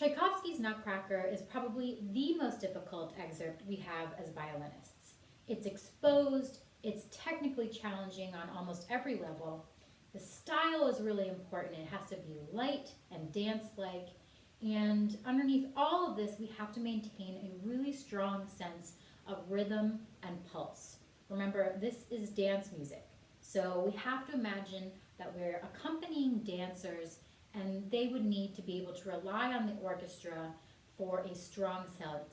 Tchaikovsky's Nutcracker is probably the most difficult excerpt we have as violinists. It's exposed, it's technically challenging on almost every level. The style is really important. It has to be light and dance-like. And underneath all of this, we have to maintain a really strong sense of rhythm and pulse. Remember, this is dance music. So we have to imagine that we're accompanying dancers, and they would need to be able to rely on the orchestra for a strong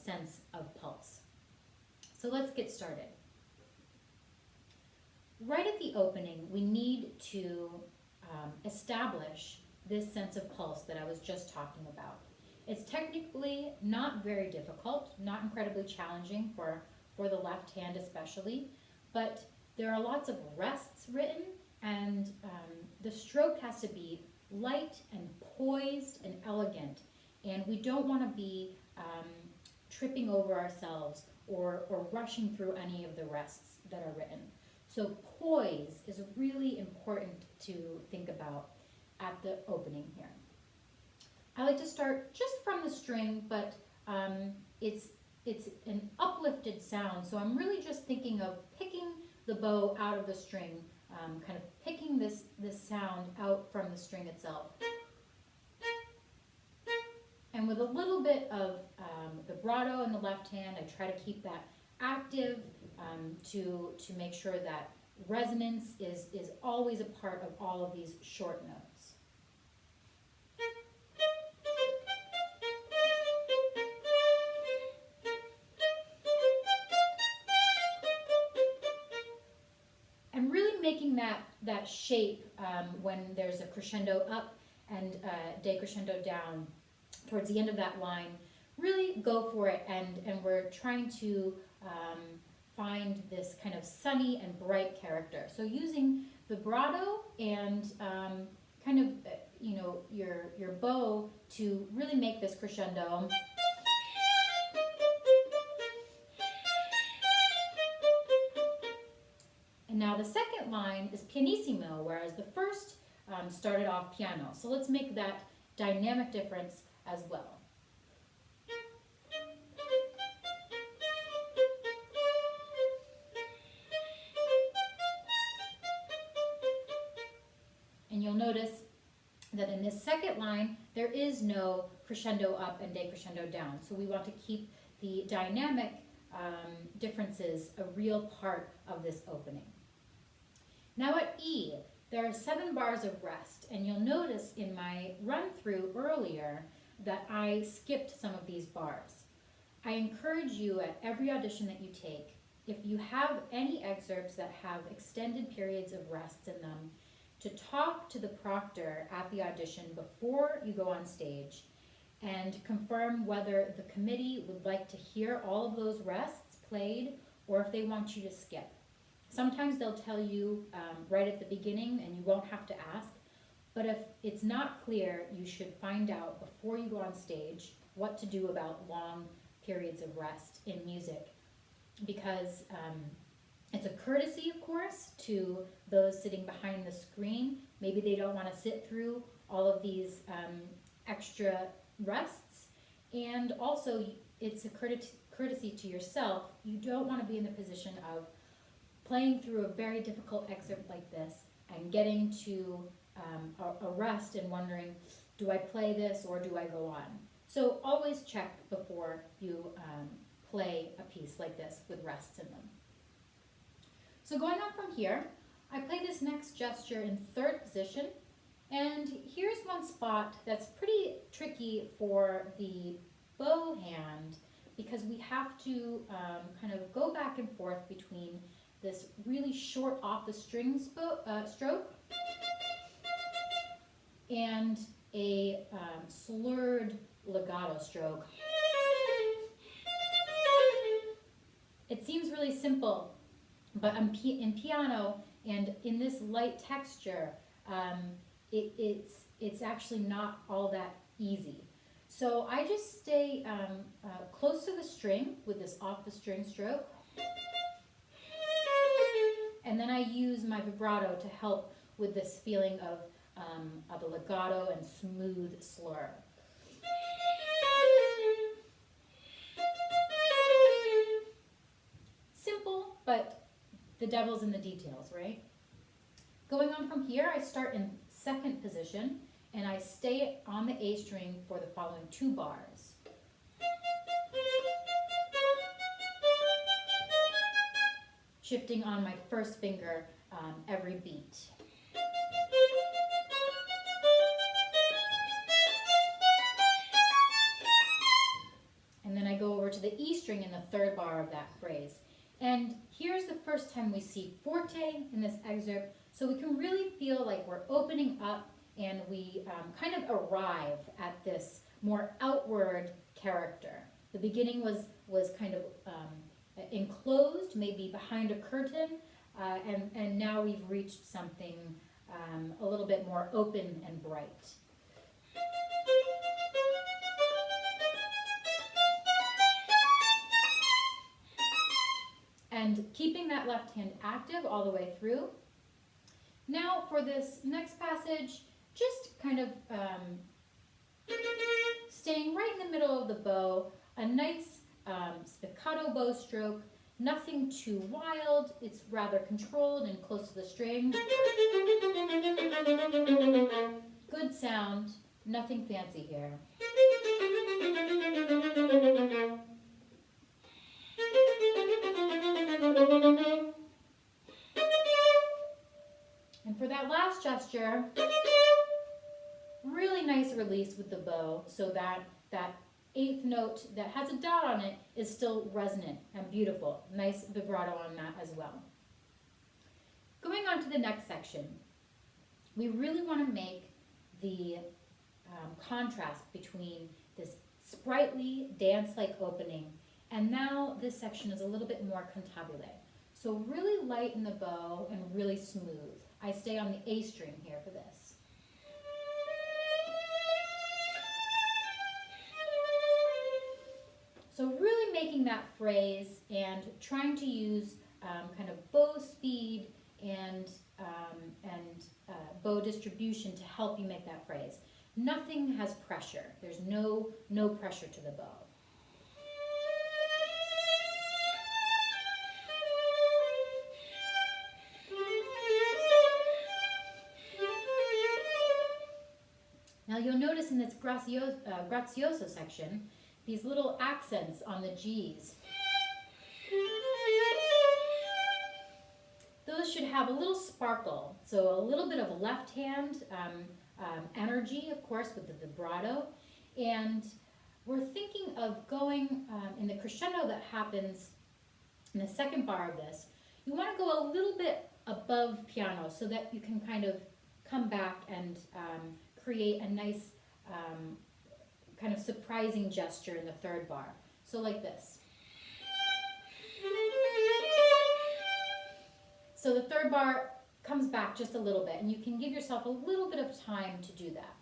sense of pulse. So let's get started. Right at the opening, we need to establish this sense of pulse that I was just talking about. It's technically not very difficult, not incredibly challenging for the left hand especially, but there are lots of rests written, and the stroke has to be light and poised and elegant, and we don't want to be tripping over ourselves or rushing through any of the rests that are written. So poise is really important to think about at the opening here. I like to start just from the string, but it's an uplifted sound, so I'm really just thinking of picking the bow out of the string, kind of picking this sound out from the string itself. And with a little bit of vibrato in the left hand, I try to keep that active to make sure that resonance is always a part of all of these short notes. And really making that shape when there's a crescendo up and decrescendo down towards the end of that line, really go for it, and we're trying to find this kind of sunny and bright character. So using vibrato and kind of your bow to really make this crescendo. And now the second line is pianissimo, whereas the first started off piano. So let's make that dynamic difference as well. And you'll notice that in this second line, there is no crescendo up and decrescendo down. So we want to keep the dynamic differences a real part of this opening. Now at E, there are 7 bars of rest, and you'll notice in my run-through earlier that I skipped some of these bars. I encourage you at every audition that you take, if you have any excerpts that have extended periods of rest in them, to talk to the proctor at the audition before you go on stage and confirm whether the committee would like to hear all of those rests played or if they want you to skip. Sometimes they'll tell you right at the beginning and you won't have to ask, but if it's not clear, you should find out before you go on stage what to do about long periods of rest in music, because it's a courtesy, of course, to those sitting behind the screen. Maybe they don't want to sit through all of these extra rests, and also it's a courtesy to yourself. You don't want to be in the position of playing through a very difficult excerpt like this and getting to a rest and wondering, do I play this or do I go on? So always check before you play a piece like this with rests in them. So going on from here, I play this next gesture in 3rd position, and here's one spot that's pretty tricky for the bow hand because we have to kind of go back and forth between this really short off the string stroke and a slurred legato stroke. It seems really simple, but in piano and in this light texture, it's actually not all that easy. So I just stay close to the string with this off the string stroke, and then I use my vibrato to help with this feeling of a legato and smooth slur. the devil's in the details, right? Going on from here, I start in second position, and I stay on the A string for the following 2 bars. Shifting on my first finger every beat. And then I go over to the E string in the 3rd bar of that phrase. And here's the first time we see forte in this excerpt, so we can really feel like we're opening up and we kind of arrive at this more outward character. The beginning was kind of enclosed, maybe behind a curtain, and now we've reached something a little bit more open and bright. And keeping that left hand active all the way through. Now for this next passage, just kind of staying right in the middle of the bow, a nice spiccato bow stroke, nothing too wild, it's rather controlled and close to the string. Good sound, nothing fancy here. And for that last gesture, really nice release with the bow, so that 8th note that has a dot on it is still resonant and beautiful. Nice vibrato on that as well. Going on to the next section, we really want to make the contrast between this sprightly, dance-like opening, and now this section is a little bit more cantabile. So really light in the bow and really smooth. I stay on the A string here for this. So really making that phrase and trying to use kind of bow speed and bow distribution to help you make that phrase. Nothing has pressure. There's no pressure to the bow. Now you'll notice in this grazioso section, these little accents on the G's. Those should have a little sparkle, so a little bit of left hand energy, of course, with the vibrato. And we're thinking of going in the crescendo that happens in the 2nd bar of this. You want to go a little bit above piano so that you can kind of come back and create a nice kind of surprising gesture in the 3rd bar. So like this. So the 3rd bar comes back just a little bit, and you can give yourself a little bit of time to do that.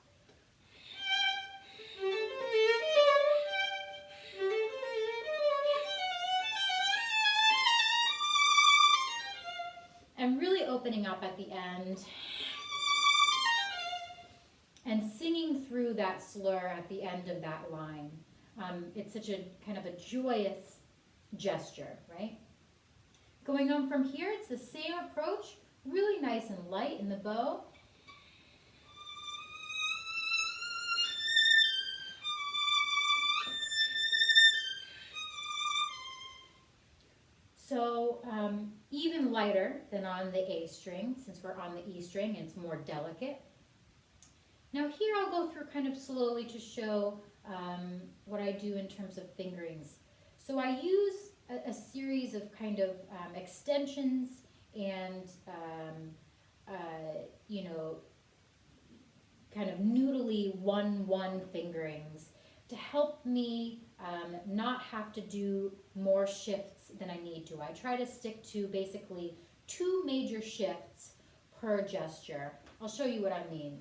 And really opening up at the end and singing through that slur at the end of that line. It's such a kind of a joyous gesture, right? Going on from here, it's the same approach, really nice and light in the bow. So even lighter than on the A string, since we're on the E string and it's more delicate. Now here I'll go through kind of slowly to show what I do in terms of fingerings. So I use a series of kind of extensions and, you know, kind of noodly 1-1 fingerings to help me not have to do more shifts than I need to. I try to stick to basically 2 major shifts per gesture. I'll show you what I mean.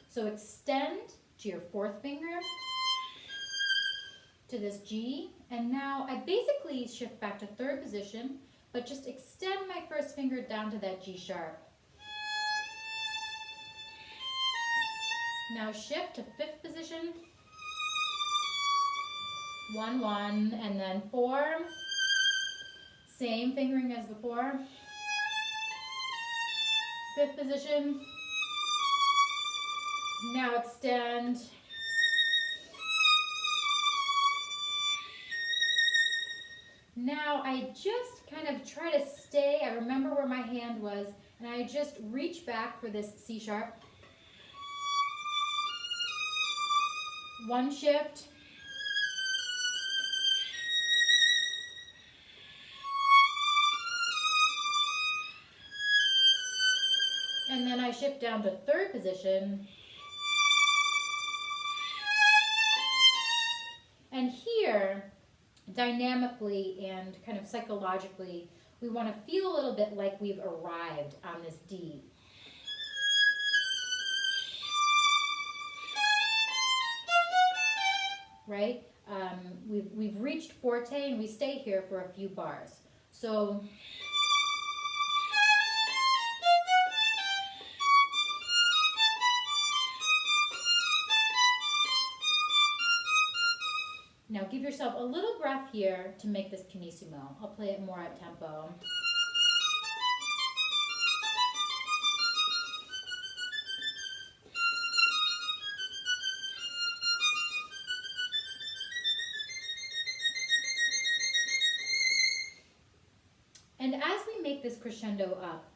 So extend to your 4th finger, to this G, and now I basically shift back to 3rd position, but just extend my 1st finger down to that G sharp. Now shift to 5th position, 1, 1, and then 4. Same fingering as before. 5th position. Now extend. Now I just kind of try to stay, I remember where my hand was, and I just reach back for this C sharp. 1 shift. And then I shift down to 3rd position. And here, dynamically and kind of psychologically, we want to feel a little bit like we've arrived on this D. Right? We've reached forte and we stay here for a few bars. So now give yourself a little breath here to make this pianissimo. I'll play it more at tempo. And as we make this crescendo up,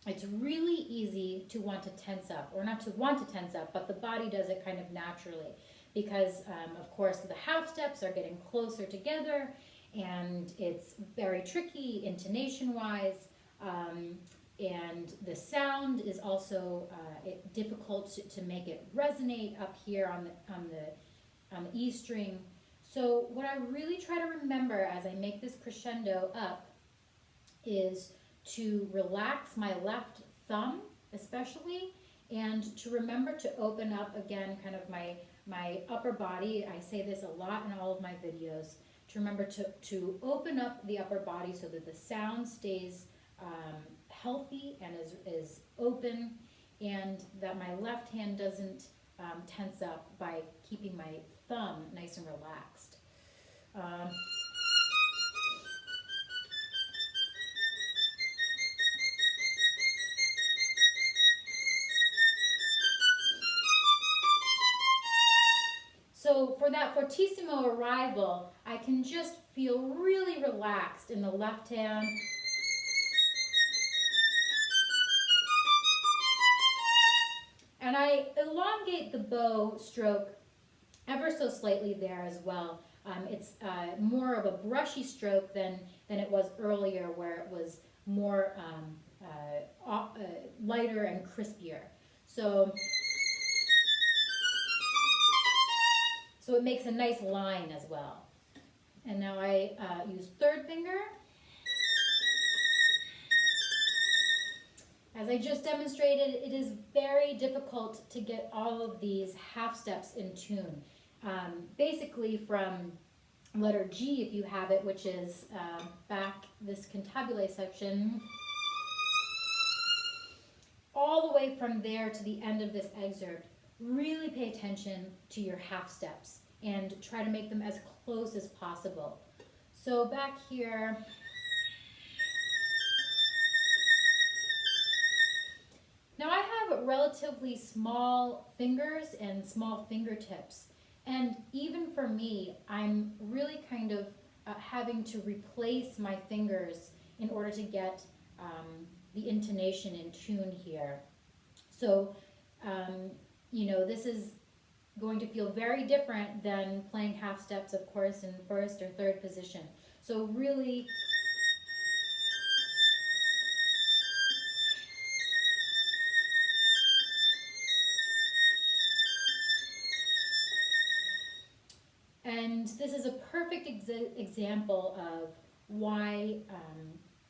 it's really easy to want to tense up, or not to want to tense up, but the body does it kind of naturally. Because, of course, the half steps are getting closer together, and it's very tricky intonation-wise, and the sound is also difficult to make it resonate up here on the E string. So what I really try to remember as I make this crescendo up is to relax my left thumb, especially, and to remember to open up again kind of my upper body. I say this a lot in all of my videos, to remember to open up the upper body so that the sound stays healthy and is open, and that my left hand doesn't tense up by keeping my thumb nice and relaxed. So for that fortissimo arrival, I can just feel really relaxed in the left hand. And I elongate the bow stroke ever so slightly there as well. It's more of a brushy stroke than it was earlier, where it was more lighter and crispier. So it makes a nice line as well. And now I use 3rd finger. As I just demonstrated, it is very difficult to get all of these half steps in tune. Basically from letter G, if you have it, which is back this Cantabile section, all the way from there to the end of this excerpt, really pay attention to your half steps and try to make them as close as possible. So back here, now I have relatively small fingers and small fingertips, and even for me, I'm really kind of having to replace my fingers in order to get the intonation in tune here. So you know, this is going to feel very different than playing half steps, of course, in 1st or 3rd position. So really and this is a perfect example of why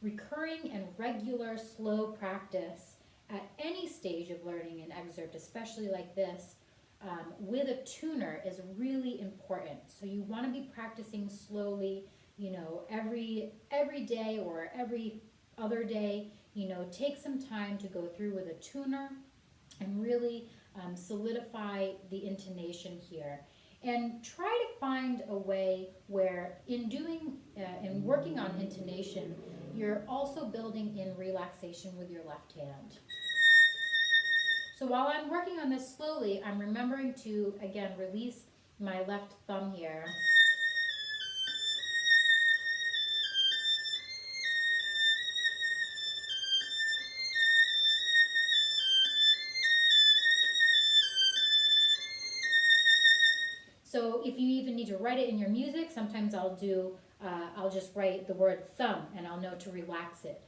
recurring and regular slow practice at any stage of learning an excerpt, especially like this, with a tuner is really important. So you want to be practicing slowly, you know, every day or every other day, you know, take some time to go through with a tuner and really solidify the intonation here. And try to find a way where in working on intonation, you're also building in relaxation with your left hand. So while I'm working on this slowly, I'm remembering to, again, release my left thumb here. So if you even need to write it in your music, sometimes I'll just write the word thumb and I'll know to relax it.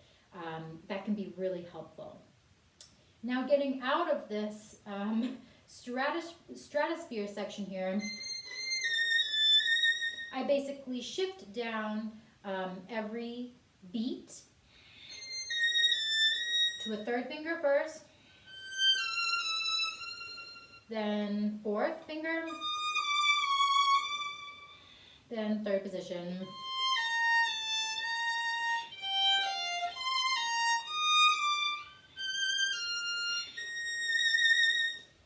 That can be really helpful. Now getting out of this stratosphere section here, I basically shift down every beat to a third finger first, then fourth finger, then third position.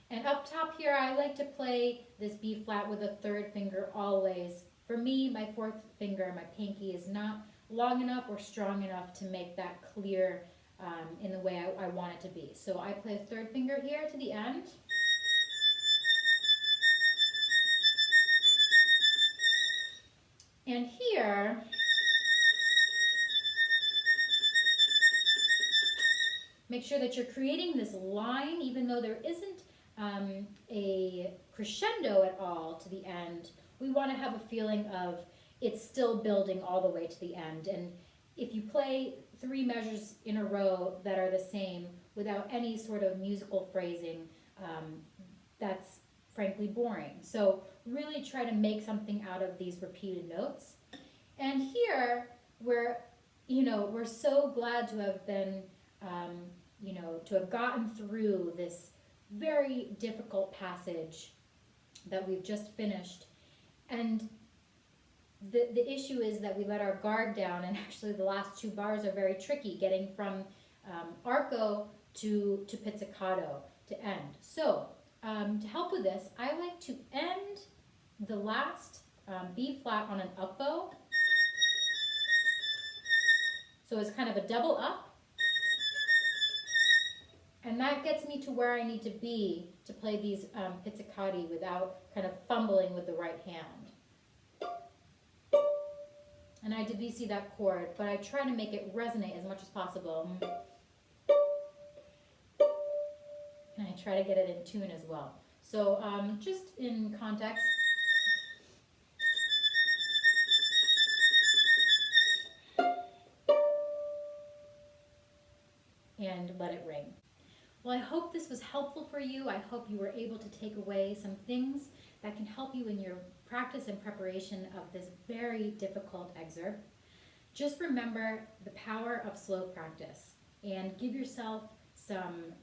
And up top here, I like to play this B flat with a third finger always. For me, my fourth finger, my pinky, is not long enough or strong enough to make that clear in the way I want it to be. So I play a third finger here to the end. And here, make sure that you're creating this line, even though there isn't a crescendo at all to the end. We want to have a feeling of it's still building all the way to the end. And if you play 3 measures in a row that are the same without any sort of musical phrasing, that's frankly boring. So really try to make something out of these repeated notes. And here we're so glad to have been, to have gotten through this very difficult passage that we've just finished. And the issue is that we let our guard down, and actually the last 2 bars are very tricky, getting from arco to pizzicato to end. So to help with this, I like to end the last B flat on an up bow. So it's kind of a double up. And that gets me to where I need to be to play these pizzicati without kind of fumbling with the right hand. And I divisi that chord, but I try to make it resonate as much as possible. And I try to get it in tune as well. So just in context. And let it ring. Well, I hope this was helpful for you. I hope you were able to take away some things that can help you in your practice and preparation of this very difficult excerpt. Just remember the power of slow practice and give yourself some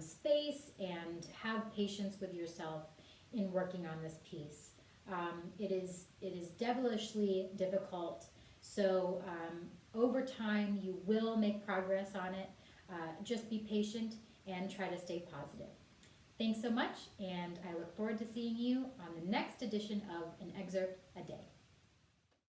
space and have patience with yourself in working on this piece. It is devilishly difficult, so over time you will make progress on it. Just be patient and try to stay positive. Thanks so much, and I look forward to seeing you on the next edition of An Excerpt a Day.